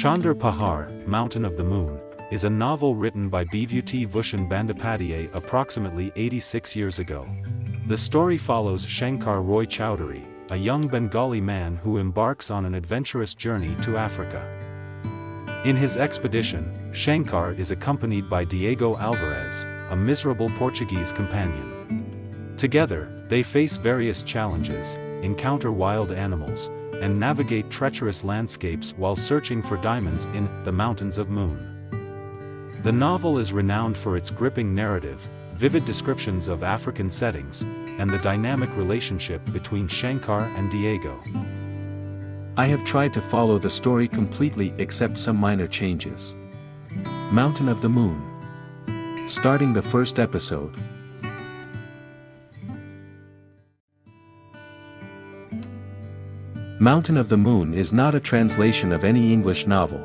Chander Pahar, Mountain of the Moon, is a novel written by Bibhuti Bhushan Bandyopadhyay approximately 86 years ago. The story follows Shankar Roy Chowdhury, a young Bengali man who embarks on an adventurous journey to Africa. In his expedition, Shankar is accompanied by Diego Alvarez, a miserable Portuguese companion. Together, they face various challenges, encounter wild animals, and navigate treacherous landscapes while searching for diamonds in the Mountains of Moon. The novel is renowned for its gripping narrative, vivid descriptions of African settings, and the dynamic relationship between Shankar and Diego. I have tried to follow the story completely except some minor changes. Mountain of the Moon. Starting the first episode. Mountain of the Moon is not a translation of any English novel.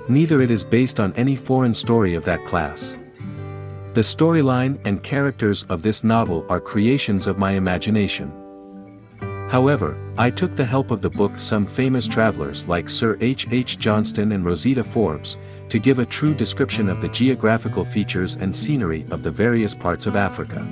Neither it is based on any foreign story of that class. The storyline and characters of this novel are creations of my imagination. However, I took the help of the book some famous travelers like Sir H. H. Johnston and Rosita Forbes, to give a true description of the geographical features and scenery of the various parts of Africa.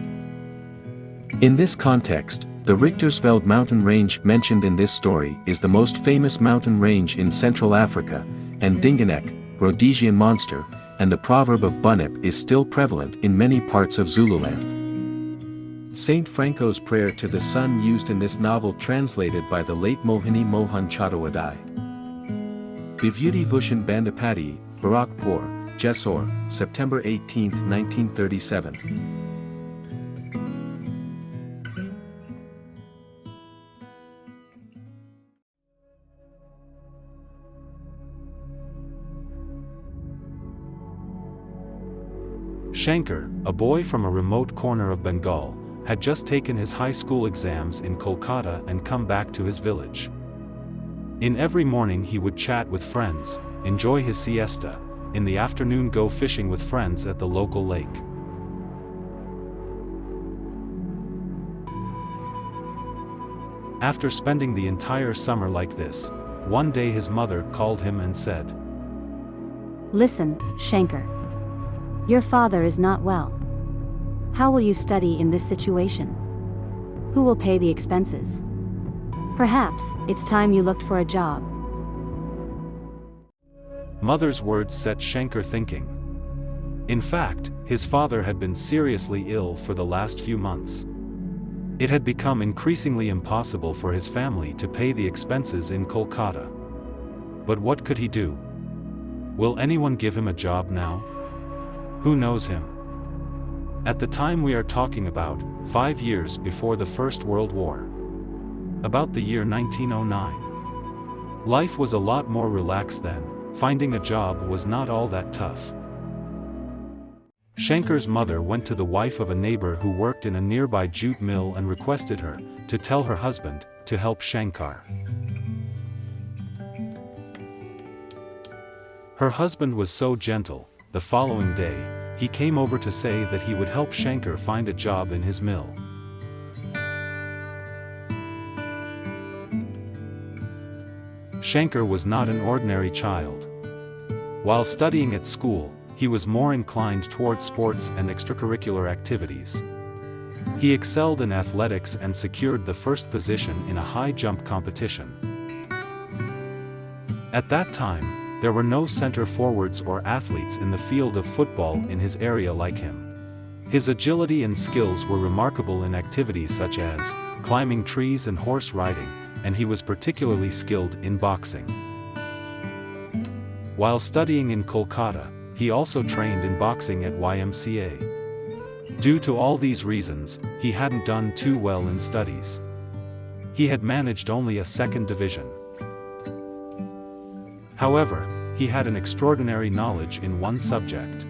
In this context, the Richtersveld mountain range mentioned in this story is the most famous mountain range in Central Africa, and Dinganek, Rhodesian monster, and the proverb of Bunnip is still prevalent in many parts of Zululand. Saint Franco's prayer to the sun used in this novel translated by the late Mohini Mohan Chattopadhyay. Bibhuti Bhushan Bandyopadhyay, Barakpur, Jessore, September 18, 1937. Shankar, a boy from a remote corner of Bengal, had just taken his high school exams in Kolkata and come back to his village. In every morning he would chat with friends, enjoy his siesta, in the afternoon go fishing with friends at the local lake. After spending the entire summer like this, one day his mother called him and said, "Listen, Shankar. Your father is not well. How will you study in this situation? Who will pay the expenses? Perhaps it's time you looked for a job." Mother's words set Shankar thinking. In fact, his father had been seriously ill for the last few months. It had become increasingly impossible for his family to pay the expenses in Kolkata. But what could he do? Will anyone give him a job now? Who knows him? At the time we are talking about, 5 years before the First World War. About the year 1909. Life was a lot more relaxed then, finding a job was not all that tough. Shankar's mother went to the wife of a neighbor who worked in a nearby jute mill and requested her to tell her husband to help Shankar. Her husband was so gentle. The following day, he came over to say that he would help Shankar find a job in his mill. Shankar was not an ordinary child. While studying at school, he was more inclined toward sports and extracurricular activities. He excelled in athletics and secured the first position in a high jump competition. At that time, there were no center forwards or athletes in the field of football in his area like him. His agility and skills were remarkable in activities such as climbing trees and horse riding, and he was particularly skilled in boxing. While studying in Kolkata, he also trained in boxing at YMCA. Due to all these reasons, he hadn't done too well in studies. He had managed only a second division. However, he had an extraordinary knowledge in one subject.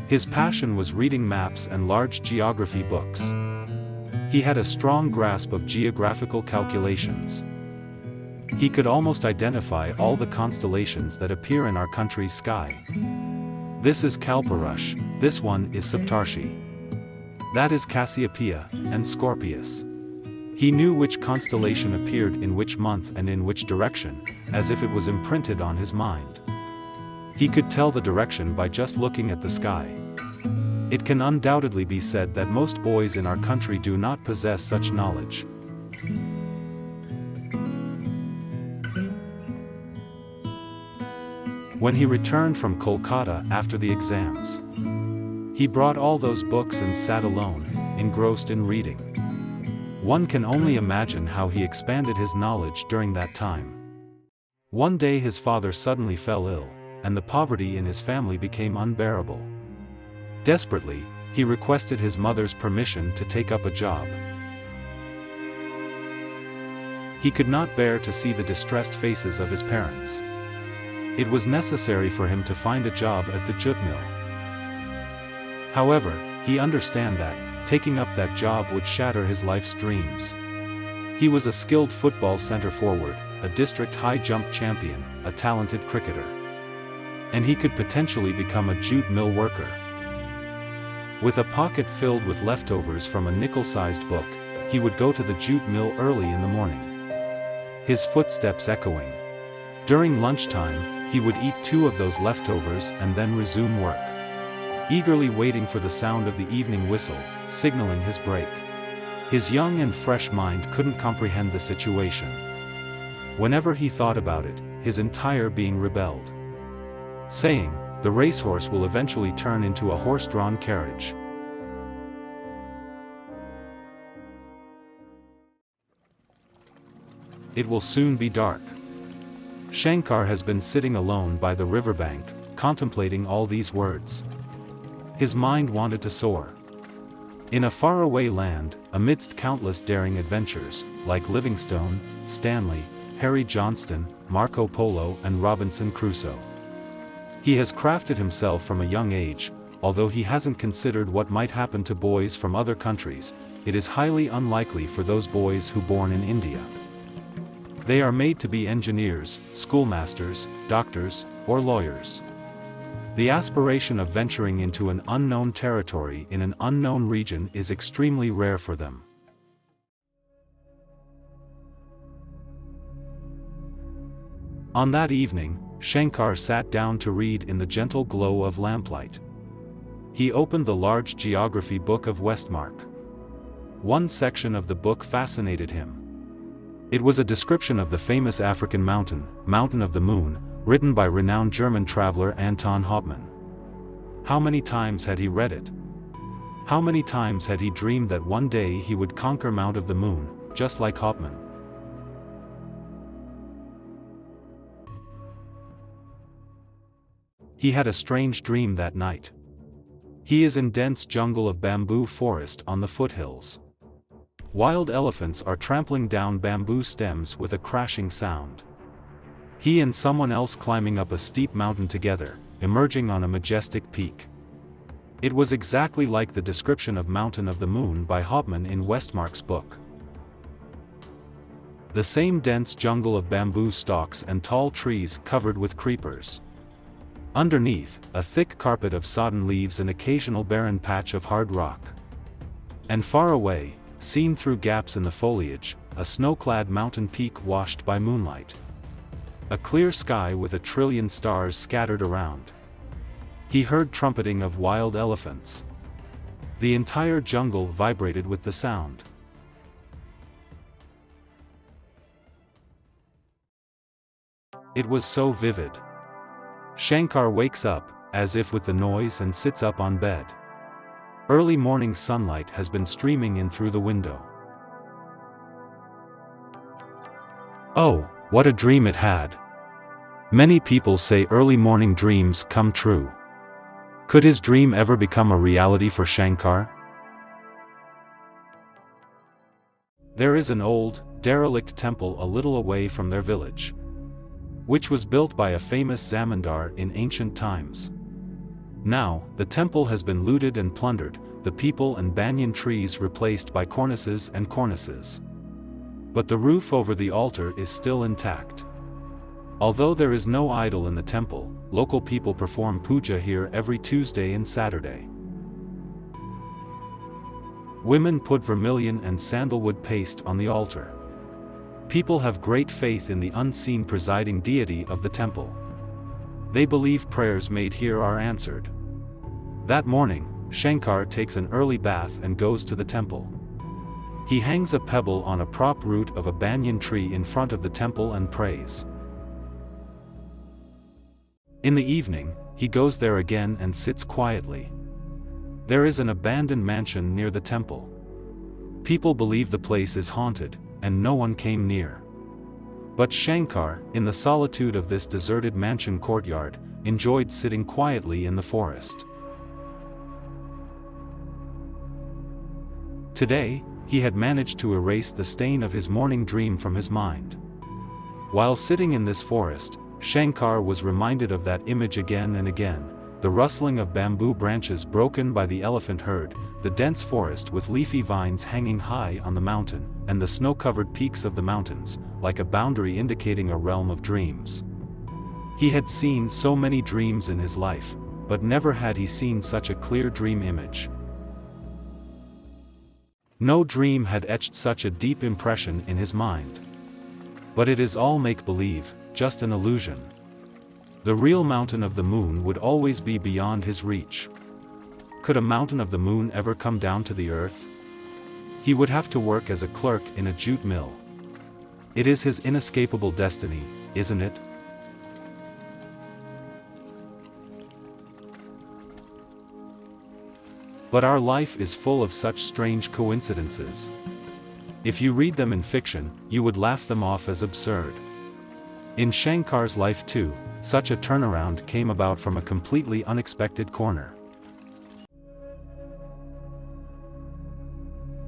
His passion was reading maps and large geography books. He had a strong grasp of geographical calculations. He could almost identify all the constellations that appear in our country's sky. This is Kalparush, this one is Saptarshi. That is Cassiopeia, and Scorpius. He knew which constellation appeared in which month and in which direction, as if it was imprinted on his mind. He could tell the direction by just looking at the sky. It can undoubtedly be said that most boys in our country do not possess such knowledge. When he returned from Kolkata after the exams, he brought all those books and sat alone, engrossed in reading. One can only imagine how he expanded his knowledge during that time. One day his father suddenly fell ill, and the poverty in his family became unbearable. Desperately, he requested his mother's permission to take up a job. He could not bear to see the distressed faces of his parents. It was necessary for him to find a job at the jute mill. However, he understood that taking up that job would shatter his life's dreams. He was a skilled football center forward, a district high jump champion, a talented cricketer. And he could potentially become a jute mill worker. With a pocket filled with leftovers from a nickel-sized book, he would go to the jute mill early in the morning, his footsteps echoing. During lunchtime, he would eat 2 of those leftovers and then resume work, eagerly waiting for the sound of the evening whistle, signaling his break. His young and fresh mind couldn't comprehend the situation. Whenever he thought about it, his entire being rebelled, saying, "The racehorse will eventually turn into a horse-drawn carriage." It will soon be dark. Shankar has been sitting alone by the riverbank, contemplating all these words. His mind wanted to soar. In a faraway land, amidst countless daring adventures, like Livingstone, Stanley, Harry Johnston, Marco Polo and Robinson Crusoe. He has crafted himself from a young age. Although he hasn't considered what might happen to boys from other countries, it is highly unlikely for those boys who born in India. They are made to be engineers, schoolmasters, doctors, or lawyers. The aspiration of venturing into an unknown territory in an unknown region is extremely rare for them. On that evening, Shankar sat down to read in the gentle glow of lamplight. He opened the large geography book of Westmark. One section of the book fascinated him. It was a description of the famous African mountain, Mountain of the Moon, written by renowned German traveler Anton Hauptmann. How many times had he read it? How many times had he dreamed that one day he would conquer Mount of the Moon, just like Hauptmann? He had a strange dream that night. He is in dense jungle of bamboo forest on the foothills. Wild elephants are trampling down bamboo stems with a crashing sound. He and someone else climbing up a steep mountain together, emerging on a majestic peak. It was exactly like the description of Mountain of the Moon by Hauptmann in Westmark's book. The same dense jungle of bamboo stalks and tall trees covered with creepers. Underneath, a thick carpet of sodden leaves, an occasional barren patch of hard rock. And far away, seen through gaps in the foliage, a snow-clad mountain peak washed by moonlight. A clear sky with a trillion stars scattered around. He heard trumpeting of wild elephants. The entire jungle vibrated with the sound. It was so vivid. Shankar wakes up, as if with the noise, and sits up on bed. Early morning sunlight has been streaming in through the window. Oh, what a dream it had! Many people say early morning dreams come true. Could his dream ever become a reality for Shankar? There is an old, derelict temple a little away from their village, which was built by a famous zamindar in ancient times. Now, the temple has been looted and plundered, the people and banyan trees replaced by cornices and cornices. But the roof over the altar is still intact. Although there is no idol in the temple, local people perform puja here every Tuesday and Saturday. Women put vermilion and sandalwood paste on the altar. People have great faith in the unseen presiding deity of the temple. They believe prayers made here are answered. That morning, Shankar takes an early bath and goes to the temple. He hangs a pebble on a prop root of a banyan tree in front of the temple and prays. In the evening, he goes there again and sits quietly. There is an abandoned mansion near the temple. People believe the place is haunted, and no one came near. But Shankar, in the solitude of this deserted mansion courtyard, enjoyed sitting quietly in the forest. Today, he had managed to erase the stain of his morning dream from his mind. While sitting in this forest, Shankar was reminded of that image again and again: the rustling of bamboo branches broken by the elephant herd, the dense forest with leafy vines hanging high on the mountain, and the snow-covered peaks of the mountains, like a boundary indicating a realm of dreams. He had seen so many dreams in his life, but never had he seen such a clear dream image. No dream had etched such a deep impression in his mind. But it is all make-believe, just an illusion. The real mountain of the moon would always be beyond his reach. Could a mountain of the moon ever come down to the earth? He would have to work as a clerk in a jute mill. It is his inescapable destiny, isn't it? But our life is full of such strange coincidences. If you read them in fiction, you would laugh them off as absurd. In Shankar's life too, such a turnaround came about from a completely unexpected corner.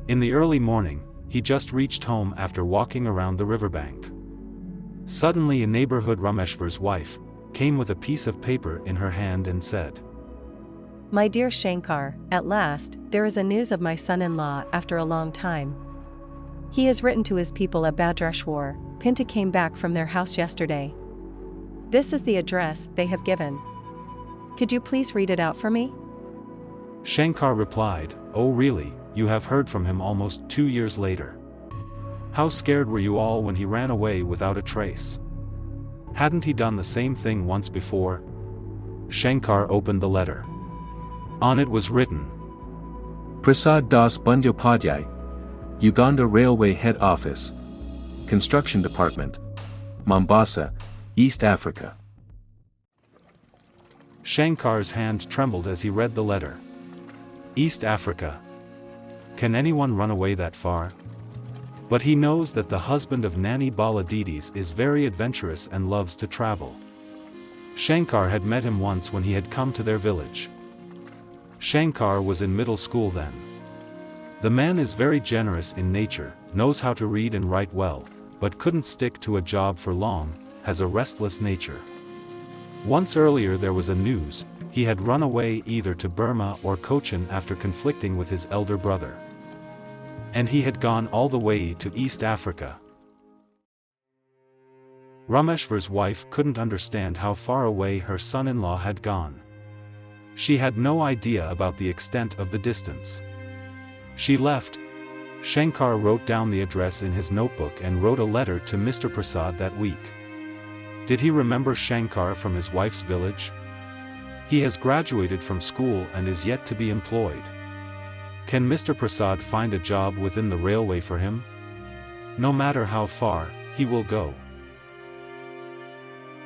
In the early morning, he just reached home after walking around the riverbank. Suddenly a neighborhood Rameshwar's wife came with a piece of paper in her hand and said, "My dear Shankar, at last, there is a news of my son-in-law after a long time. He has written to his people at Bhadrashwar. Pinta came back from their house yesterday. This is the address they have given. Could you please read it out for me?" Shankar replied, "Oh really, you have heard from him almost 2 years later. How scared were you all when he ran away without a trace? Hadn't he done the same thing once before?" Shankar opened the letter. On it was written, Prasad Das Bandyopadhyay, Uganda Railway Head Office, Construction Department, Mombasa, East Africa. Shankar's hand trembled as he read the letter. East Africa. Can anyone run away that far? But he knows that the husband of Nani Bala Didis is very adventurous and loves to travel. Shankar had met him once when he had come to their village. Shankar was in middle school then. The man is very generous in nature, knows how to read and write well, but couldn't stick to a job for long, has a restless nature. Once earlier there was a news: he had run away either to Burma or Cochin after conflicting with his elder brother. And he had gone all the way to East Africa. Rameshwar's wife couldn't understand how far away her son-in-law had gone. She had no idea about the extent of the distance. She left. Shankar wrote down the address in his notebook and wrote a letter to Mr. Prasad that week. Did he remember Shankar from his wife's village? He has graduated from school and is yet to be employed. Can Mr. Prasad find a job within the railway for him? No matter how far, he will go.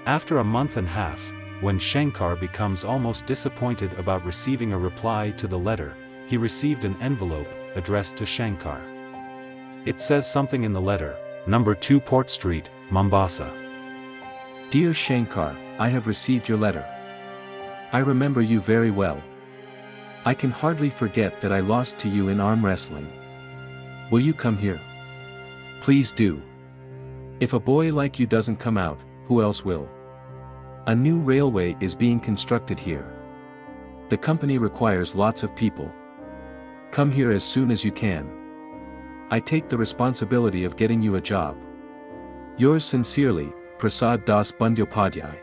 After a month and a half, when Shankar becomes almost disappointed about receiving a reply to the letter, he received an envelope addressed to Shankar. It says something in the letter: Number 2 Port Street, Mombasa. Dear Shankar, I have received your letter. I remember you very well. I can hardly forget that I lost to you in arm wrestling. Will you come here? Please do. If a boy like you doesn't come out, who else will? A new railway is being constructed here. The company requires lots of people. Come here as soon as you can. I take the responsibility of getting you a job. Yours sincerely, Prasad Das Bandyopadhyay.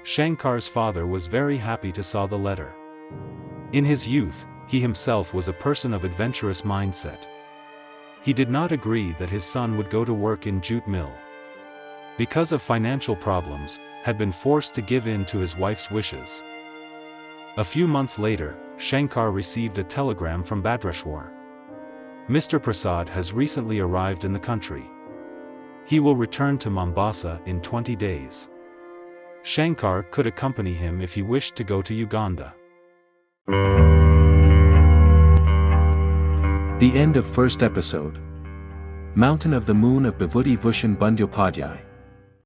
Shankar's father was very happy to saw the letter. In his youth, he himself was a person of adventurous mindset. He did not agree that his son would go to work in jute mill. Because of financial problems, had been forced to give in to his wife's wishes. A few months later, Shankar received a telegram from Bhadrashwar. Mr. Prasad has recently arrived in the country. He will return to Mombasa in 20 days. Shankar could accompany him if he wished to go to Uganda. The end of first episode. Mountain of the Moon of Bibhuti Bhushan Bandyopadhyay.